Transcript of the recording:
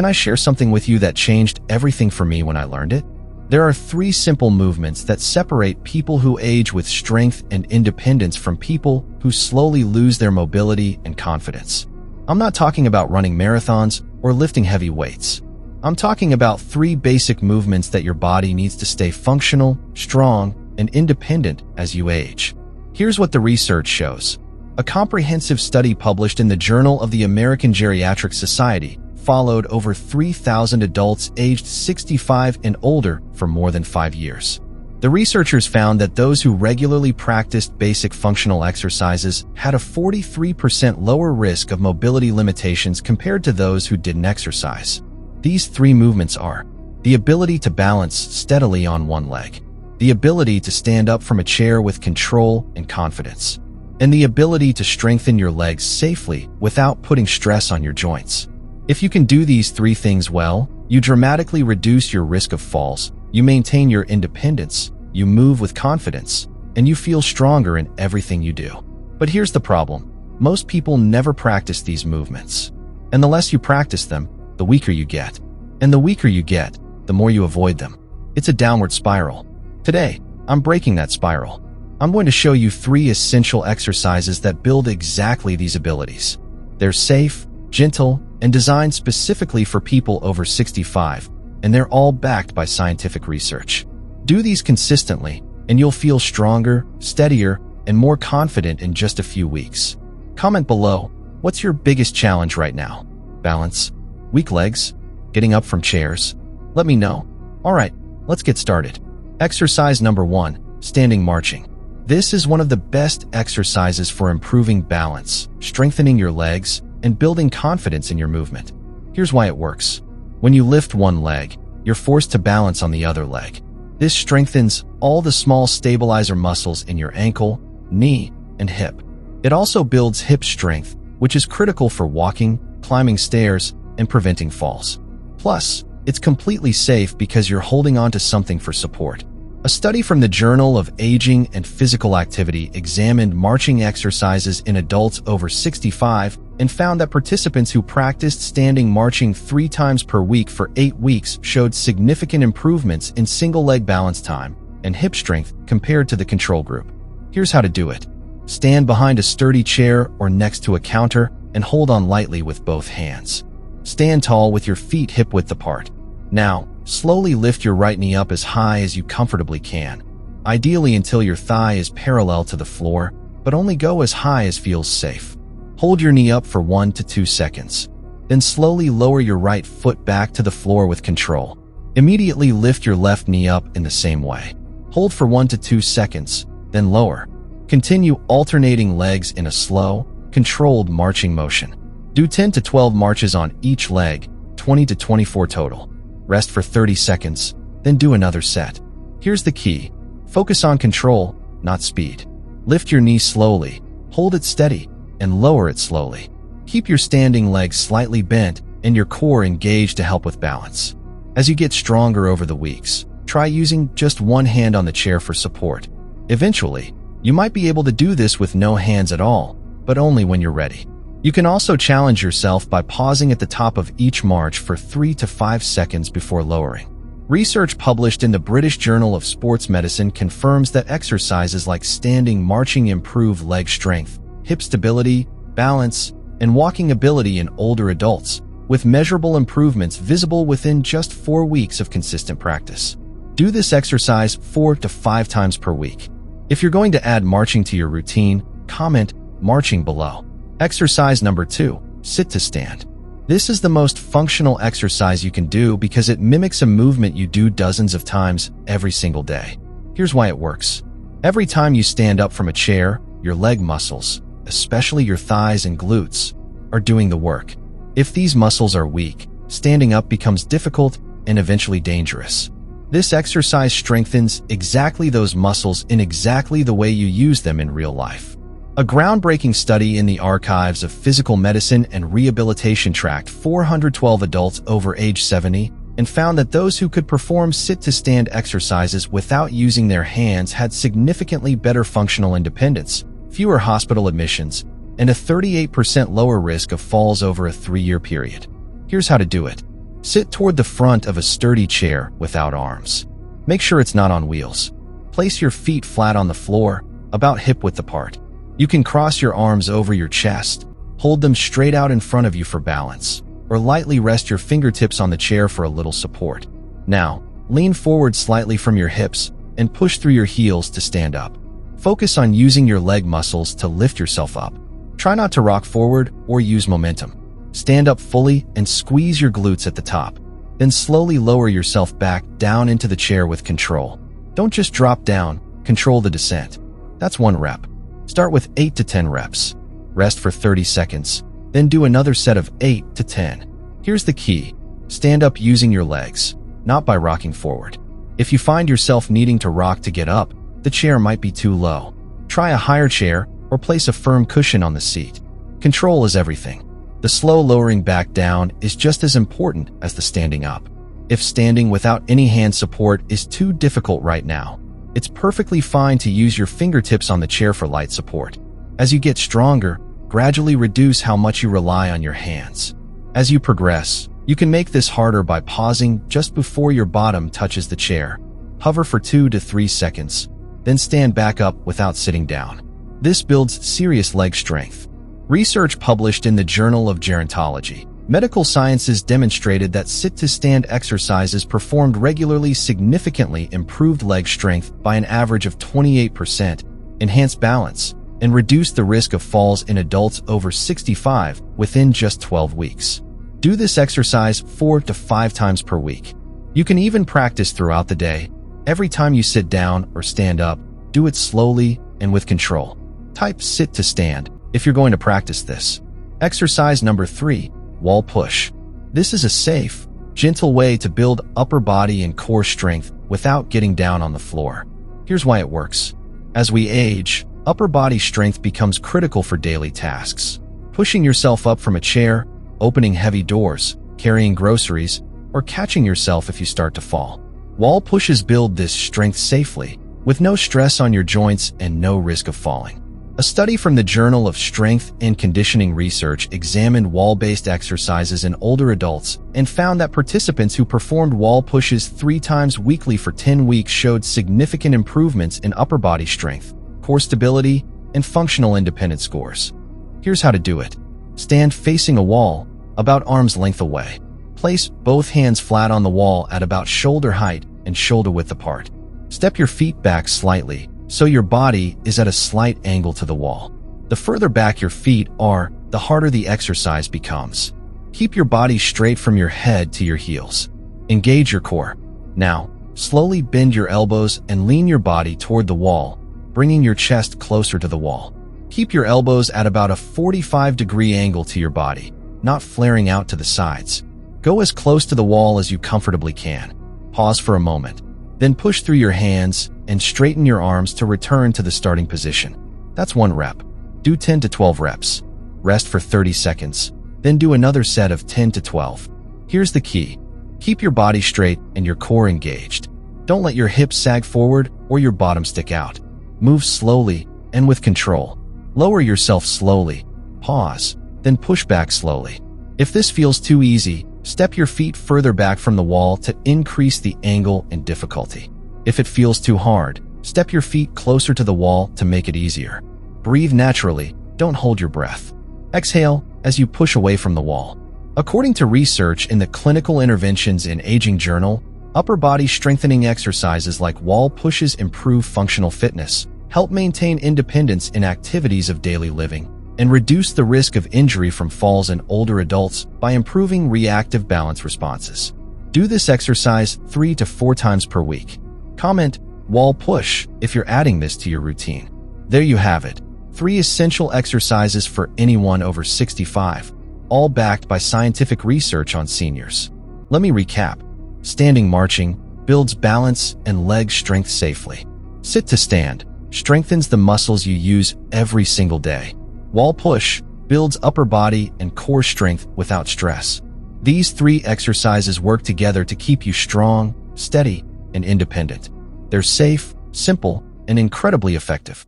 Can I share something with you that changed everything for me when I learned it? There are 3 simple movements that separate people who age with strength and independence from people who slowly lose their mobility and confidence. I'm not talking about running marathons or lifting heavy weights. I'm talking about 3 basic movements that your body needs to stay functional, strong, and independent as you age. Here's what the research shows. A comprehensive study published in the Journal of the American Geriatric Society followed over 3,000 adults aged 65 and older for more than 5 years. The researchers found that those who regularly practiced basic functional exercises had a 43% lower risk of mobility limitations compared to those who didn't exercise. These 3 movements are the ability to balance steadily on one leg, the ability to stand up from a chair with control and confidence, and the ability to strengthen your legs safely without putting stress on your joints. If you can do these 3 things well, you dramatically reduce your risk of falls, you maintain your independence, you move with confidence, and you feel stronger in everything you do. But here's the problem. Most people never practice these movements. And the less you practice them, the weaker you get. And the weaker you get, the more you avoid them. It's a downward spiral. Today, I'm breaking that spiral. I'm going to show you 3 essential exercises that build exactly these abilities. They're safe, gentle, and designed specifically for people over 65, and they're all backed by scientific research. Do these consistently, and you'll feel stronger, steadier, and more confident in just a few weeks. Comment below, what's your biggest challenge right now? Balance? Weak legs? Getting up from chairs? Let me know. Alright, let's get started. Exercise number 1, standing marching. This is one of the best exercises for improving balance, strengthening your legs, and building confidence in your movement. Here's why it works. When you lift one leg, you're forced to balance on the other leg. This strengthens all the small stabilizer muscles in your ankle, knee, and hip. It also builds hip strength, which is critical for walking, climbing stairs, and preventing falls. Plus, it's completely safe because you're holding on to something for support. A study from the Journal of Aging and Physical Activity examined marching exercises in adults over 65 and found that participants who practiced standing marching 3 times per week for 8 weeks showed significant improvements in single-leg balance time and hip strength compared to the control group. Here's how to do it. Stand behind a sturdy chair or next to a counter and hold on lightly with both hands. Stand tall with your feet hip-width apart. Now, slowly lift your right knee up as high as you comfortably can, ideally until your thigh is parallel to the floor, but only go as high as feels safe. Hold your knee up for 1 to 2 seconds. Then slowly lower your right foot back to the floor with control. Immediately lift your left knee up in the same way. Hold for 1 to 2 seconds, then lower. Continue alternating legs in a slow, controlled marching motion. Do 10 to 12 marches on each leg, 20 to 24 total. Rest for 30 seconds, then do another set. Here's the key. Focus on control, not speed. Lift your knee slowly, hold it steady, and lower it slowly. Keep your standing legs slightly bent and your core engaged to help with balance. As you get stronger over the weeks, try using just one hand on the chair for support. Eventually, you might be able to do this with no hands at all, but only when you're ready. You can also challenge yourself by pausing at the top of each march for 3 to 5 seconds before lowering. Research published in the British Journal of Sports Medicine confirms that exercises like standing marching improve leg strength, hip stability, balance, and walking ability in older adults, with measurable improvements visible within just 4 weeks of consistent practice. Do this exercise 4 to 5 times per week. If you're going to add marching to your routine, comment marching below. Exercise number 2, sit to stand. This is the most functional exercise you can do because it mimics a movement you do dozens of times every single day. Here's why it works. Every time you stand up from a chair, your leg muscles, especially your thighs and glutes, are doing the work. If these muscles are weak, standing up becomes difficult and eventually dangerous. This exercise strengthens exactly those muscles in exactly the way you use them in real life. A groundbreaking study in the Archives of Physical Medicine and Rehabilitation tracked 412 adults over age 70 and found that those who could perform sit-to-stand exercises without using their hands had significantly better functional independence, fewer hospital admissions, and a 38% lower risk of falls over a 3-year period. Here's how to do it. Sit toward the front of a sturdy chair without arms. Make sure it's not on wheels. Place your feet flat on the floor, about hip-width apart. You can cross your arms over your chest, hold them straight out in front of you for balance, or lightly rest your fingertips on the chair for a little support. Now, lean forward slightly from your hips and push through your heels to stand up. Focus on using your leg muscles to lift yourself up. Try not to rock forward or use momentum. Stand up fully and squeeze your glutes at the top. Then slowly lower yourself back down into the chair with control. Don't just drop down, control the descent. That's 1 rep. Start with 8 to 10 reps. Rest for 30 seconds, then do another set of 8 to 10. Here's the key. Stand up using your legs, not by rocking forward. If you find yourself needing to rock to get up, the chair might be too low. Try a higher chair or place a firm cushion on the seat. Control is everything. The slow lowering back down is just as important as the standing up. If standing without any hand support is too difficult right now, it's perfectly fine to use your fingertips on the chair for light support. As you get stronger, gradually reduce how much you rely on your hands. As you progress, you can make this harder by pausing just before your bottom touches the chair. Hover for 2 to 3 seconds, then stand back up without sitting down. This builds serious leg strength. Research published in the Journal of Gerontology, Medical Sciences demonstrated that sit-to-stand exercises performed regularly significantly improved leg strength by an average of 28%, enhanced balance, and reduced the risk of falls in adults over 65 within just 12 weeks. Do this exercise 4 to 5 times per week. You can even practice throughout the day. Every time you sit down or stand up, do it slowly and with control. Type sit to stand if you're going to practice this. Exercise number 3, wall push. This is a safe, gentle way to build upper body and core strength without getting down on the floor. Here's why it works. As we age, upper body strength becomes critical for daily tasks. Pushing yourself up from a chair, opening heavy doors, carrying groceries, or catching yourself if you start to fall. Wall pushes build this strength safely, with no stress on your joints and no risk of falling. A study from the Journal of Strength and Conditioning Research examined wall-based exercises in older adults and found that participants who performed wall pushes 3 times weekly for 10 weeks showed significant improvements in upper body strength, core stability, and functional independence scores. Here's how to do it. Stand facing a wall, about arm's length away. Place both hands flat on the wall at about shoulder height and shoulder width apart. Step your feet back slightly, so your body is at a slight angle to the wall. The further back your feet are, the harder the exercise becomes. Keep your body straight from your head to your heels. Engage your core. Now, slowly bend your elbows and lean your body toward the wall, bringing your chest closer to the wall. Keep your elbows at about a 45-degree angle to your body, not flaring out to the sides. Go as close to the wall as you comfortably can. Pause for a moment. Then push through your hands and straighten your arms to return to the starting position. That's 1 rep. Do 10 to 12 reps. Rest for 30 seconds, then do another set of 10 to 12. Here's the key. Keep your body straight and your core engaged. Don't let your hips sag forward or your bottom stick out. Move slowly and with control. Lower yourself slowly. Pause, then push back slowly. If this feels too easy, step your feet further back from the wall to increase the angle and difficulty. If it feels too hard, step your feet closer to the wall to make it easier. Breathe naturally, don't hold your breath. Exhale as you push away from the wall. According to research in the Clinical Interventions in Aging Journal, upper body strengthening exercises like wall pushes improve functional fitness, help maintain independence in activities of daily living, and reduce the risk of injury from falls in older adults by improving reactive balance responses. Do this exercise 3 to 4 times per week. Comment wall push if you're adding this to your routine. There you have it. 3 essential exercises for anyone over 65, all backed by scientific research on seniors. Let me recap. Standing marching builds balance and leg strength safely. Sit to stand strengthens the muscles you use every single day. Wall push builds upper body and core strength without stress. These 3 exercises work together to keep you strong, steady, and independent. They're safe, simple, and incredibly effective.